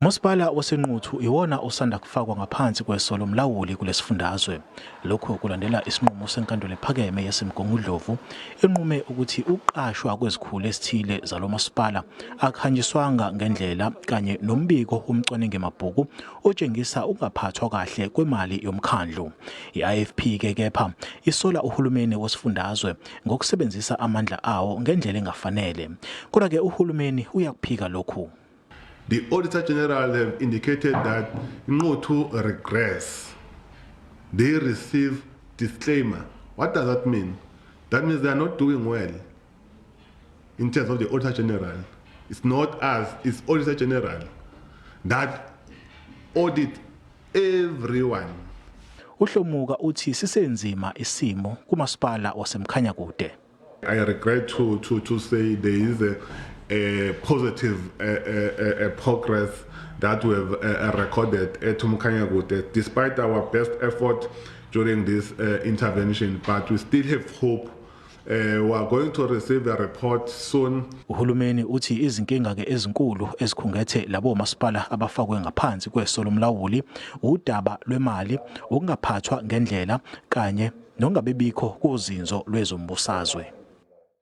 uMspala wasenquthu iwona osanda kufakwa ngaphansi kweso lomlawuli kulesifundazwe. Lokho kulandela isinqumo senkantolo ephakeme yaseMgungundlovu enqume ukuthi uqashwa kwezikhulu esithile zaloMspala akuhanjiswanga ngendlela kanye nombiko womcwaningemabhuku otshengisa ukungaphathwa kahle kwemali yomkhandlu. I-IFP ke kepha isola uhulumeni wesifundazwe ngokusebenzisa amandla awo ngendlela engafanele. Kodwa ke uhulumeni uyakuphika lokhu. The Auditor General have indicated that Nquthu regress. They receive disclaimer. What does that mean? That means they are not doing well in terms of the Auditor General. It's not us, it's Auditor General that audit everyone. uHlomuka uthi sisenzima isimo kuMaspala waseMkhanyakude. I regret to say there is a positive progress that we have recorded at Mkhanyakude, despite our best effort during this intervention, but we still have hope. We are going to receive a report soon. Uhulumeni uthi izinkinga ke ezinkulu ezikhungethe labo Maspala abafakwe ngaphansi kweso lomlawuli udaba lwemali, ukungaphathwa ngendlela kanye nongabebikho kuzinzo lwezombusazwe.